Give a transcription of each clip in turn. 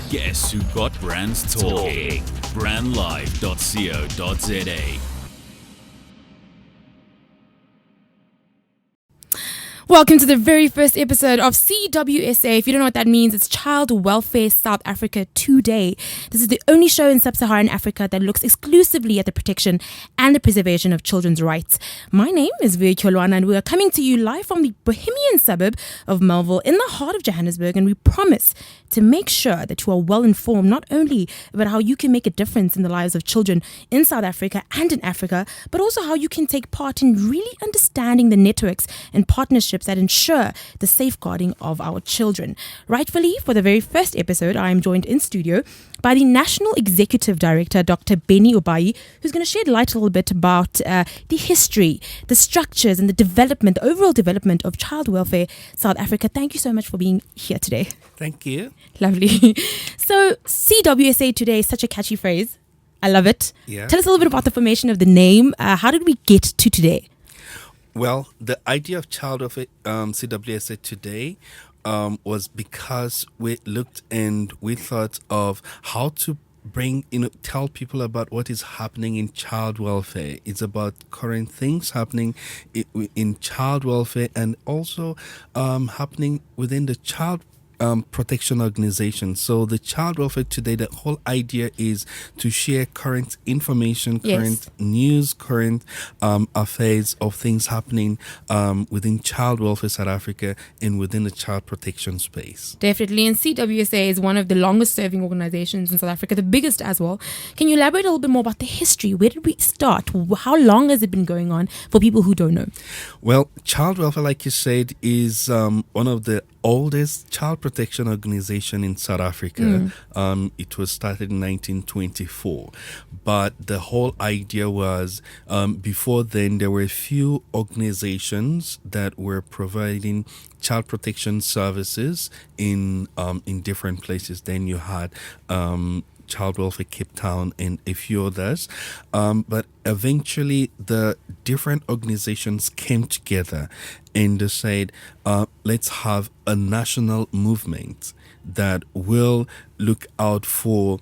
Guess who got brands talking? Brandlive.co.za. Welcome to the very first episode of CWSA. If you don't know what that means, it's Child Welfare South Africa Today. This is the only show in sub-Saharan Africa that looks exclusively at the protection and the preservation of children's rights. My name is Vuyo Kyolwana, and we are coming to you live from the bohemian suburb of Melville in the heart of Johannesburg, and we promise to make sure that you are well informed not only about how you can make a difference in the lives of children in South Africa and in Africa, but also how you can take part in really understanding the networks and partnerships that ensure the safeguarding of our children. Rightfully, for the very first episode, I am joined in studio by the National Executive Director, Dr. Benny Obayi, who's going to shed light a little bit about the history, the structures and the development, the overall development of child welfare South Africa. Thank you so much for being here today. Thank you. Lovely. So CWSA Today is such a catchy phrase. I love it. Yeah. Tell us a little bit about the formation of the name. How did we get to today? Well, the idea of Child of CWSA Today was because we looked and we thought of how to tell people about what is happening in child welfare. It's about current things happening in child welfare and also happening within the child protection organization. So the Child Welfare Today, the whole idea is to share current information, current news, current affairs of things happening within Child Welfare South Africa and within the child protection space. Definitely. And CWSA is one of the longest serving organizations in South Africa, the biggest as well. Can you elaborate a little bit more about the history? Where did we start? How long has it been going on for people who don't know? Well, child welfare, like you said, is one of the oldest child protection organization in South Africa. It was started in 1924, but the whole idea was before then there were a few organizations that were providing child protection services in different places. Then you had Child Welfare Cape Town and a few others, but eventually the different organizations came together and decided let's have a national movement that will look out for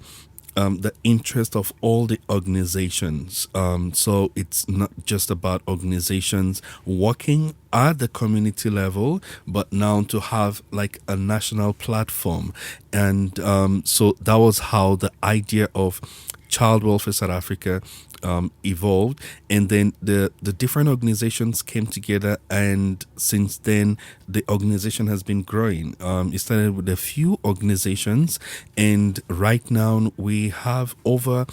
the interest of all the organizations. So it's not just about organizations working at the community level, but now to have like a national platform. And so that was how the idea of Child Welfare South Africa evolved, and then the different organizations came together, and since then the organization has been growing. It started with a few organizations, and right now we have over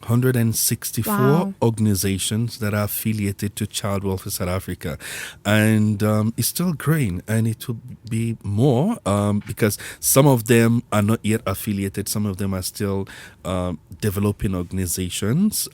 164 organizations that are affiliated to Child Welfare South Africa, and it's still growing, and it will be more because some of them are not yet affiliated, some of them are still developing organizations,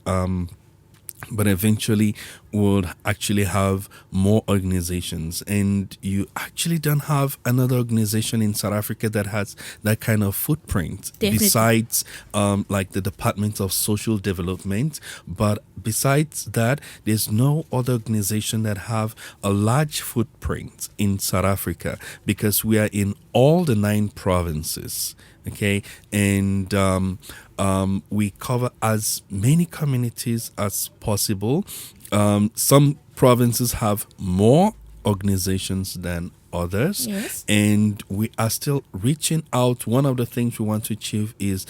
but eventually we'll actually have more organizations. And you actually don't have another organization in South Africa that has that kind of footprint. Definitely. Besides like the Department of Social Development. But besides that, there's no other organization that have a large footprint in South Africa, because we are in all the 9 provinces. Okay, and we cover as many communities as possible. Some provinces have more organizations than others, and we are still reaching out. One of the things we want to achieve is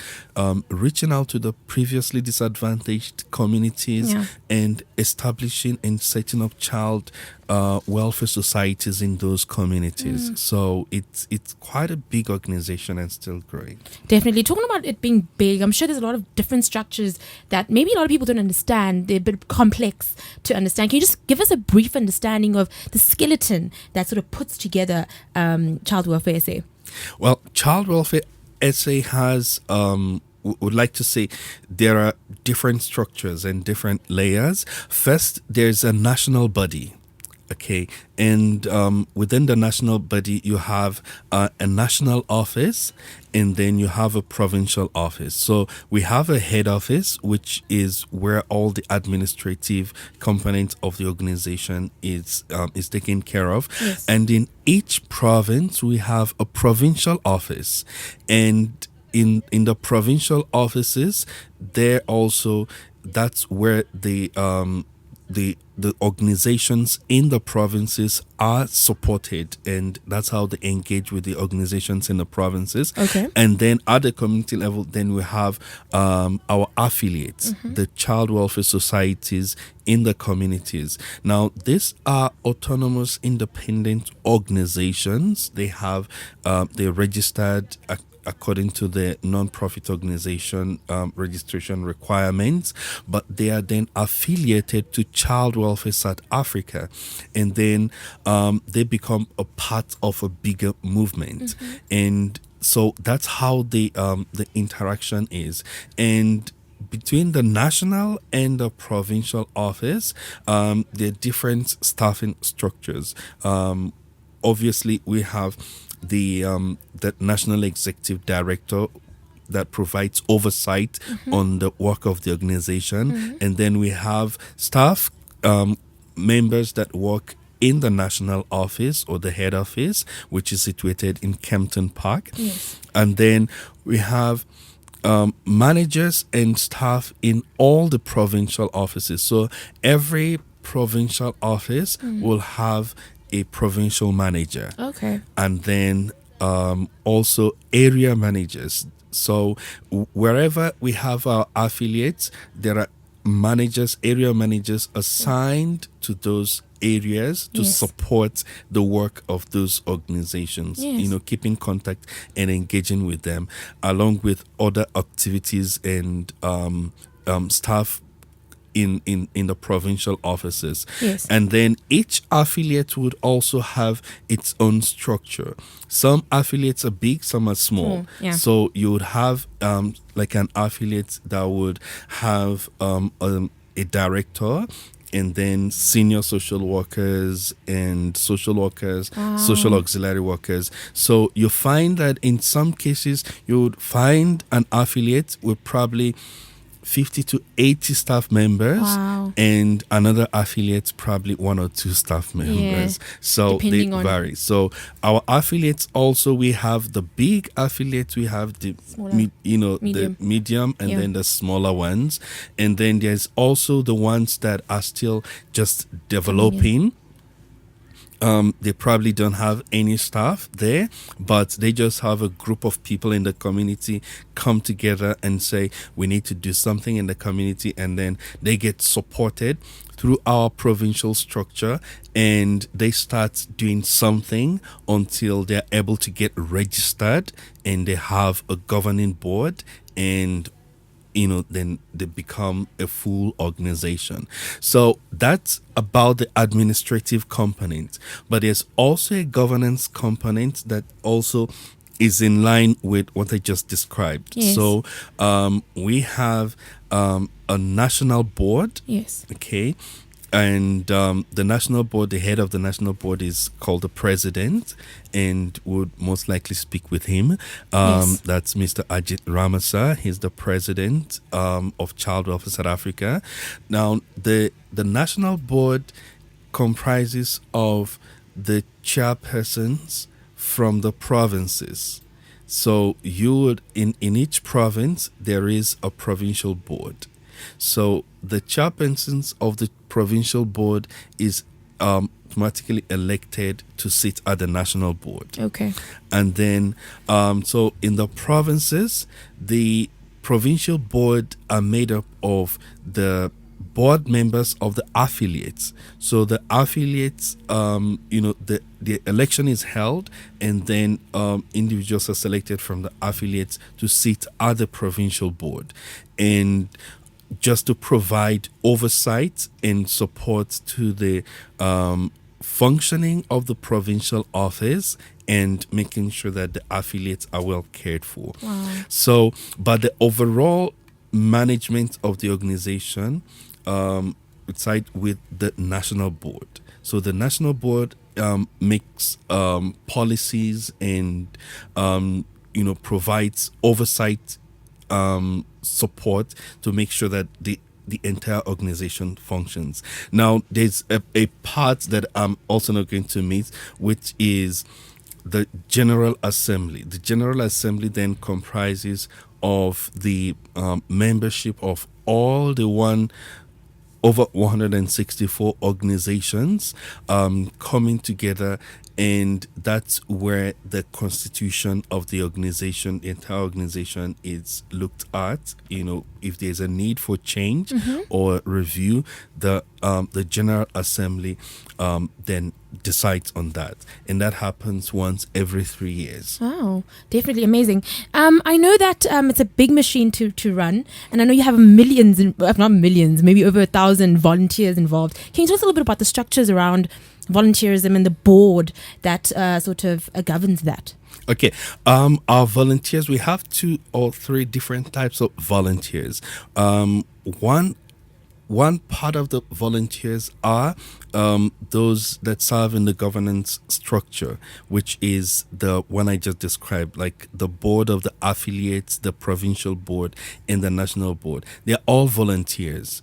reaching out to the previously disadvantaged communities and establishing and setting up child welfare societies in those communities. So it's quite a big organization and still growing. Definitely. Talking about it being big, I'm sure there's a lot of different structures that maybe a lot of people don't understand. They're a bit complex to understand. Can you just give us a brief understanding of the skeleton that sort of puts together Child Welfare SA? Well, Child Welfare SA has would like to say there are different structures and different layers. First, there's a national body. Okay, and within the national body, you have a national office, and then you have a provincial office. So we have a head office, which is where all the administrative components of the organization is taken care of, Yes. and in each province we have a provincial office, and in the provincial offices, there also that's where the organizations in the provinces are supported, and that's how they engage with the organizations in the provinces. Okay. And then at the community level, then we have our affiliates, the child welfare societies in the communities. Now, these are autonomous independent organizations. They have they're registered according to the non-profit organization registration requirements, but they are then affiliated to Child Welfare South Africa, and then they become a part of a bigger movement, and so that's how the interaction is. And between the national and the provincial office, there are different staffing structures. Obviously, we have the national executive director that provides oversight on the work of the organization, and then we have staff members that work in the national office or the head office, which is situated in Kempton Park. Yes. And then we have managers and staff in all the provincial offices. So every provincial office will have a provincial manager. Okay. And then also area managers. So wherever we have our affiliates, there are managers, area managers assigned to those areas to Yes. support the work of those organizations. Yes. You know, keeping contact and engaging with them, along with other activities and staff in the provincial offices. Yes. And then each affiliate would also have its own structure. Some affiliates are big, some are small. Yeah. So you would have like an affiliate that would have a director, and then senior social workers and social workers, social auxiliary workers. So you find that in some cases you would find an affiliate with probably 50 to 80 staff members, Wow. and another affiliate probably 1 or 2 staff members. So Depending they on- vary. So our affiliates also, we have the big affiliates, we have the Smaller. the Medium. medium, and Yeah. then the smaller ones, and then there's also the ones that are still just developing. They probably don't have any staff there, but they just have a group of people in the community come together and say, we need to do something in the community, and then they get supported through our provincial structure, and they start doing something until they're able to get registered, and they have a governing board, and then they become a full organization. So that's about the administrative component. But there's also a governance component that also is in line with what I just described. Yes. So we have a national board. Yes. Okay. And the national board, the head of the national board is called the president, and would most likely speak with him. Yes. That's Mr. Ajit Ramasa. He's the president of Child Welfare South Africa. Now, the national board comprises of the chairpersons from the provinces. So you would, in each province, there is a provincial board. So the chairpersons of the provincial board is automatically elected to sit at the national board. Okay. And then, so in the provinces, the provincial board are made up of the board members of the affiliates. So the affiliates, the election is held, and then individuals are selected from the affiliates to sit at the provincial board, and just to provide oversight and support to the functioning of the provincial office, and making sure that the affiliates are well cared for. Wow. So, but the overall management of the organization reside with the national board. So the national board makes policies and provides oversight support to make sure that the entire organization functions. Now, there's a part that I'm also not going to miss, which is the General Assembly. The General Assembly then comprises of the membership of all the over 164 organizations coming together, and that's where the constitution of the organization, the entire organization, is looked at. If there's a need for change or review, the General Assembly then decides on that, and that happens once every 3 years. Wow, definitely amazing. I know that it's a big machine to run, and I know you have millions, if not millions, maybe over 1,000 volunteers involved. Can you tell us a little bit about the structures around volunteerism and the board that governs that? Okay, our volunteers, we have 2 or 3 different types of volunteers. One part of the volunteers are those that serve in the governance structure, which is the one I just described, like the board of the affiliates, the provincial board, and the national board. They're all volunteers.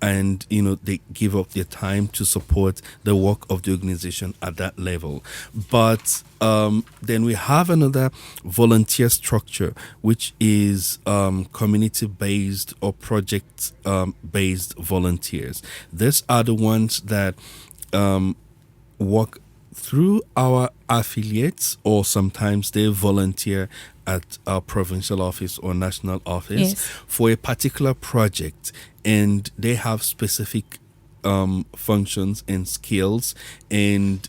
And they give up their time to support the work of the organization at that level. But then we have another volunteer structure, which is community-based or project-based volunteers. These are the ones that work through our affiliates, or sometimes they volunteer at our provincial office or national office for a particular project, and they have specific functions and skills, and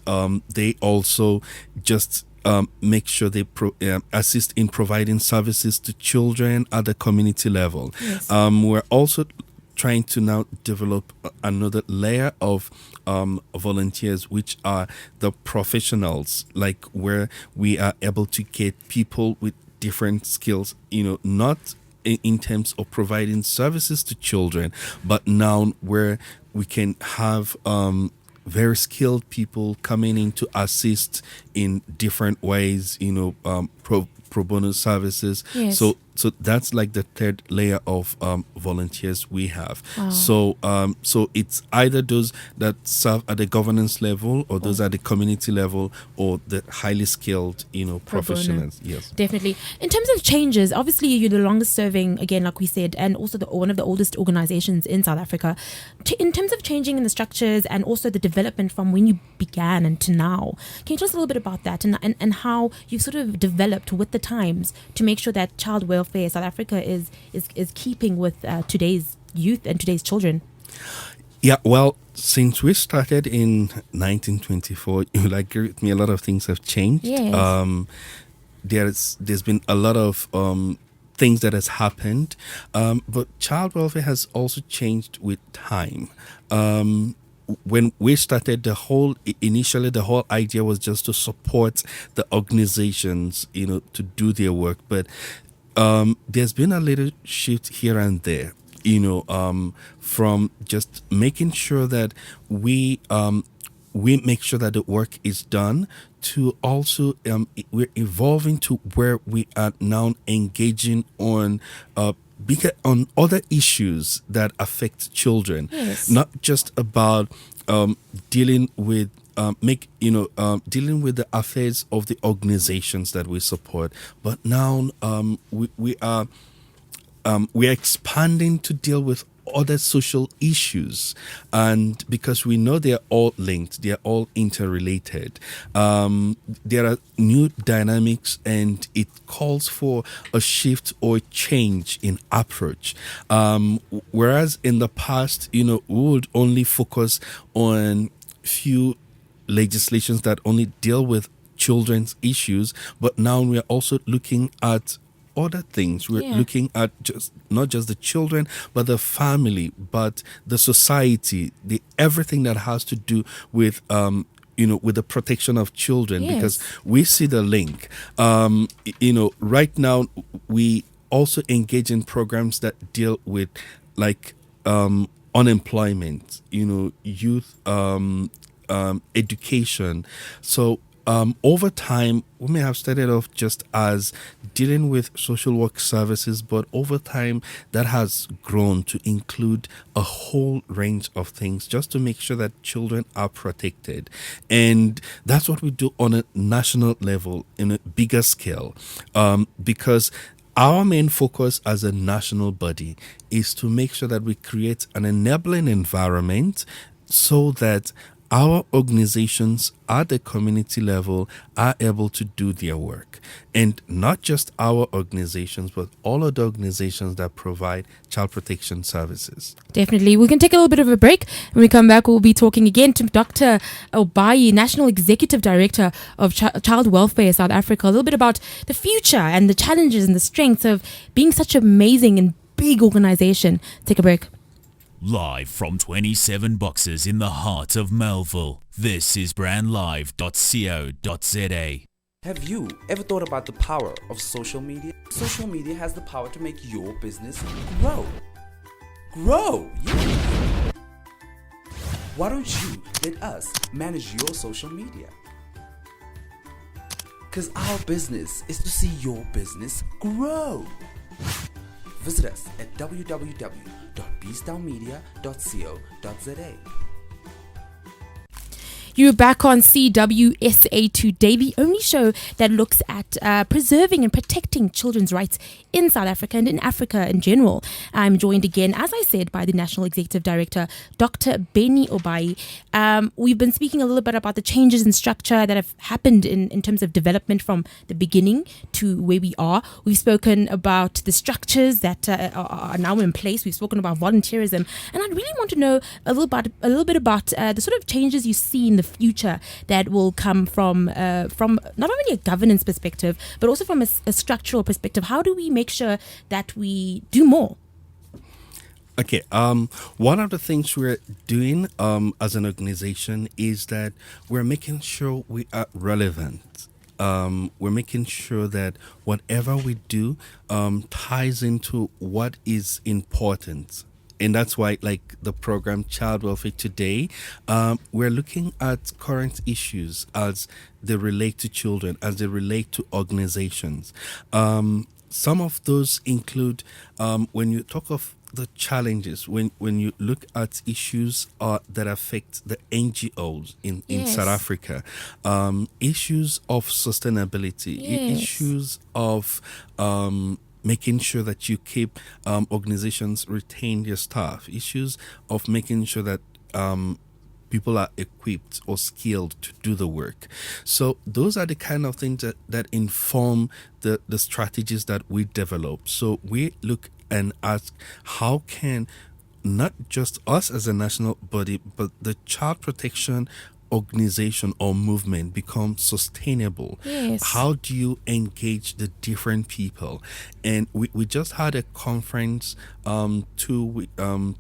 they also just make sure they assist in providing services to children at the community level. We're also trying to now develop another layer of volunteers, which are the professionals, like where we are able to get people with different skills, not in terms of providing services to children, but now where we can have very skilled people coming in to assist in different ways, pro bono services. So that's like the third layer of volunteers we have. Wow. So it's either those that serve at the governance level, or those at the community level, or the highly skilled, professionals. Yes, definitely. In terms of changes, obviously you're the longest serving, again, like we said, and also one of the oldest organizations in South Africa. In terms of changing in the structures and also the development from when you began and to now, can you tell us a little bit about that and how you've sort of developed with the times to make sure that child welfare South Africa is keeping with today's youth and today's children? Yeah, well, since we started in 1924, you'll agree with me, a lot of things have changed. There's been a lot of things that has happened, but child welfare has also changed with time. When we started, initially the whole idea was just to support the organizations, to do their work. But there's been a little shift here and there, from just making sure that we make sure that the work is done, to also we're evolving to where we are now engaging on other issues that affect children. Not just about dealing with dealing with the affairs of the organizations that we support, but now we are expanding to deal with other social issues, and because we know they're all linked, they're all interrelated, there are new dynamics, and it calls for a shift or change in approach. Whereas in the past, we would only focus on few legislations that only deal with children's issues, but now we are also looking at other things. We're looking at not just the children, but the family, but the society, everything that has to do with with the protection of children, because we see the link. Right now we also engage in programs that deal with like unemployment, youth education. So over time, we may have started off just as dealing with social work services, but over time, that has grown to include a whole range of things just to make sure that children are protected. And that's what we do on a national level, in a bigger scale, because our main focus as a national body is to make sure that we create an enabling environment so that our organizations at the community level are able to do their work. And not just our organizations, but all of the organizations that provide child protection services. Definitely. We can take a little bit of a break. When we come back, we'll be talking again to Dr. Obayi, National Executive Director of Child Welfare South Africa, a little bit about the future and the challenges and the strengths of being such an amazing and big organization. Take a break. Live from 27 boxes in the heart of Melville, this is brandlive.co.za. Have you ever thought about the power of social media? Social media has the power to make your business grow. Grow! Yeah. Why don't you let us manage your social media? Because our business is to see your business grow. Visit us at www.bstownmedia.co.za. You're back on CWSA Today, the only show that looks at preserving and protecting children's rights in South Africa and in Africa in general. I'm joined again, as I said, by the National Executive Director, Dr. Benny Obayi. We've been speaking a little bit about the changes in structure that have happened in terms of development from the beginning to where we are. We've spoken about the structures that are now in place. We've spoken about volunteerism. And I'd really want to know a little bit about the sort of changes you see in the future that will come from not only a governance perspective, but also from a structural perspective. How do we make sure that we do more? Okay, one of the things we're doing as an organization is that we're making sure we are relevant. We're making sure that whatever we do ties into what is important. And that's why, like the program Child Welfare Today, we're looking at current issues as they relate to children, as they relate to organizations. Some of those include, when you talk of the challenges, when you look at issues that affect the NGOs in South Africa, issues of sustainability, issues of making sure that you keep organizations retain their staff, issues of making sure that people are equipped or skilled to do the work. So those are the kind of things that inform the strategies that we develop. So we look and ask, how can not just us as a national body, but the child protection organization or movement become sustainable? How do you engage the different people? And we just had a conference 2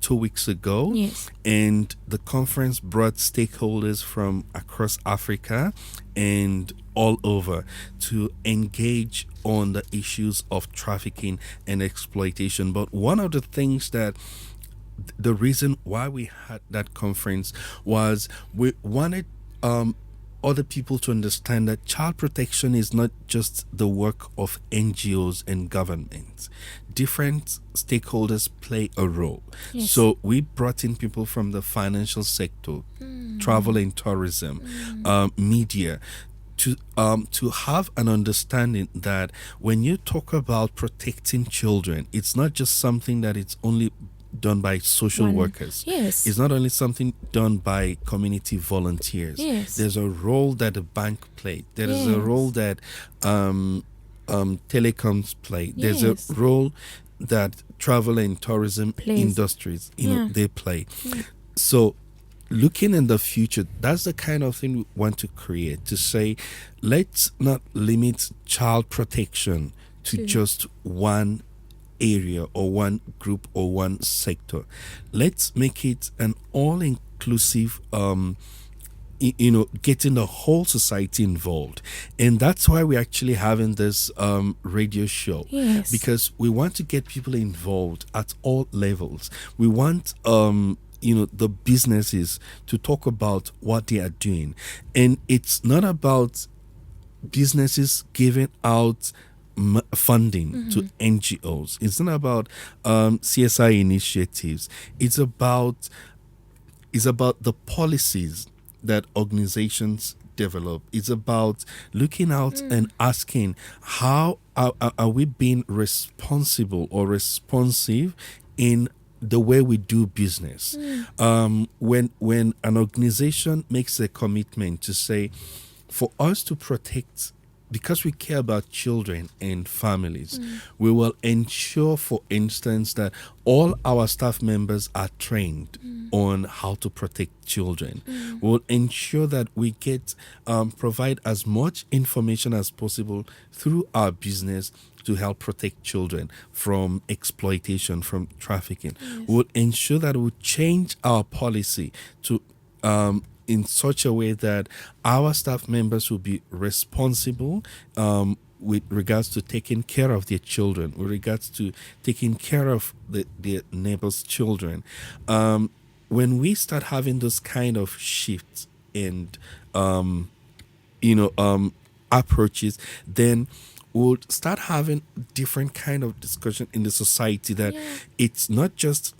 weeks ago, and the conference brought stakeholders from across Africa and all over to engage on the issues of trafficking and exploitation. But one of the things that the reason why we had that conference was we wanted other people to understand that child protection is not just the work of NGOs and governments. Different stakeholders play a role. So we brought in people from the financial sector, travel and tourism, media, to have an understanding that when you talk about protecting children, it's not just something that it's only done by social workers. It's not only something done by community volunteers. There's a role that the bank played. There is a role that telecoms play. There's a role that travel and tourism industries, they play. So looking in the future, that's the kind of thing we want to create, to say, let's not limit child protection to just one area or one group or one sector. Let's make it an all-inclusive getting the whole society involved. And that's why we're actually having this radio show, because we want to get people involved at all levels. We want the businesses to talk about what they are doing. And it's not about businesses giving out funding to NGOs. It's not about CSI initiatives. It's about the policies that organizations develop. It's about looking out and asking, how are we being responsible or responsive in the way we do business? When an organization makes a commitment to say, for us to protect, because we care about children and families, we will ensure, for instance, that all our staff members are trained on how to protect children. We'll ensure that we provide as much information as possible through our business to help protect children from exploitation, from trafficking. We'll ensure that we change our policy to in such a way that our staff members will be responsible with regards to taking care of their children, with regards to taking care of their neighbors' children. When we start having those kind of shifts and approaches, then we'll start having different kind of discussion in the society, that it's not just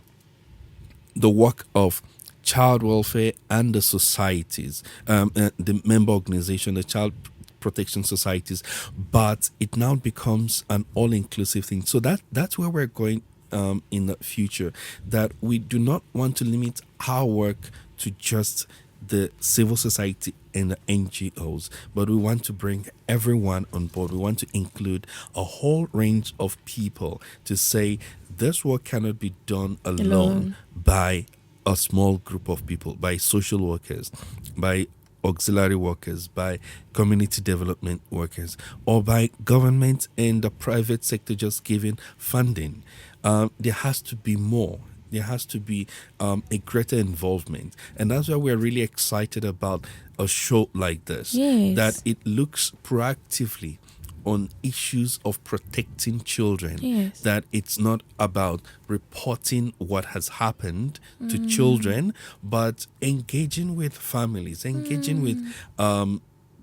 the work of child welfare and the societies, the member organization, the child protection societies, but it now becomes an all-inclusive thing. So that's where we're going in the future, that we do not want to limit our work to just the civil society and the NGOs, but we want to bring everyone on board. We want to include a whole range of people to say this work cannot be done alone by a small group of people, by social workers, by auxiliary workers, by community development workers, or by government and the private sector just giving funding. There has to be more. There has to be a greater involvement. And that's why we're really excited about a show like this, that it looks proactively on issues of protecting children, that it's not about reporting what has happened to children, but engaging with families, engaging with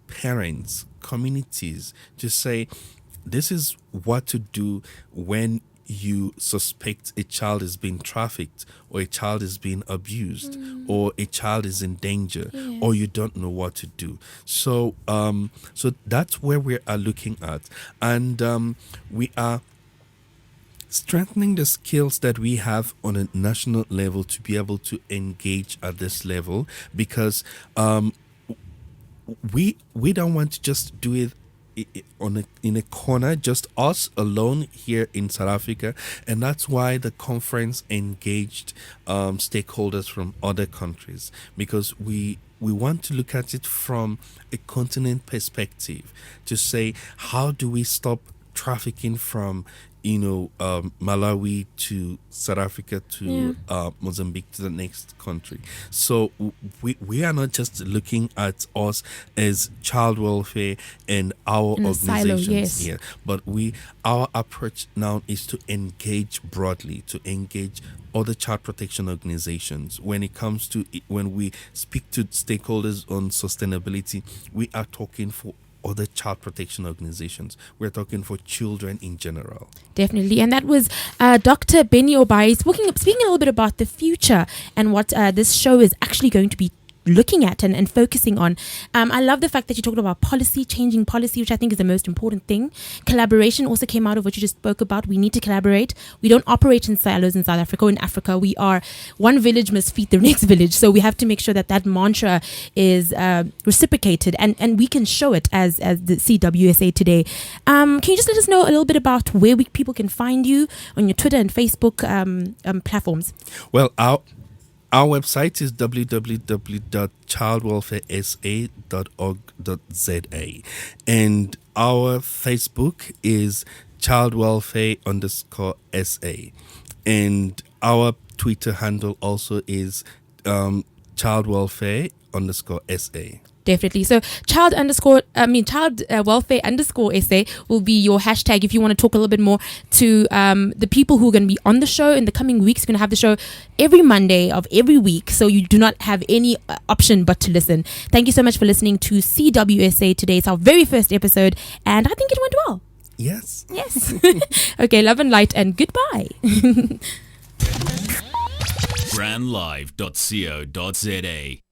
parents, communities, to say, this is what to do when you suspect a child is being trafficked, or a child is being abused, or a child is in danger, or you don't know what to do. So that's where we are looking at, and we are strengthening the skills that we have on a national level to be able to engage at this level, because we don't want to just do it in a corner, just us alone here in South Africa. And that's why the conference engaged stakeholders from other countries, because we want to look at it from a continent perspective, to say, how do we stop trafficking from Malawi to South Africa to Mozambique to the next country. So we are not just looking at us as child welfare and our in organizations here, but our approach now is to engage broadly, to engage other child protection organizations. When we speak to stakeholders on sustainability, we are talking for other child protection organizations. We're talking for children in general. Definitely. And that was Dr. Benny Obayi speaking a little bit about the future and what this show is actually going to be looking at and focusing on. I love the fact that you talked about changing policy, which I think is the most important thing. Collaboration also came out of what you just spoke about. We need to collaborate. We don't operate in silos in South Africa or in Africa. We are one village must feed the next village. So we have to make sure that mantra is reciprocated, and we can show it as the CWSA Today. Can you just let us know a little bit about where people can find you on your Twitter and Facebook platforms? Well, our website is www.childwelfaresa.org.za, and our Facebook is childwelfare_SA, and our Twitter handle also is childwelfare_SA. child_SA. Definitely. So child welfare underscore SA will be your hashtag if you want to talk a little bit more to the people who are going to be on the show in the coming weeks. We're going to have the show every Monday of every week, so you do not have any option but to listen. Thank you so much for listening to CWSA Today. It's our very first episode, and I think it went well. Yes. Yes. Okay, love and light, and goodbye. brandlive.co.za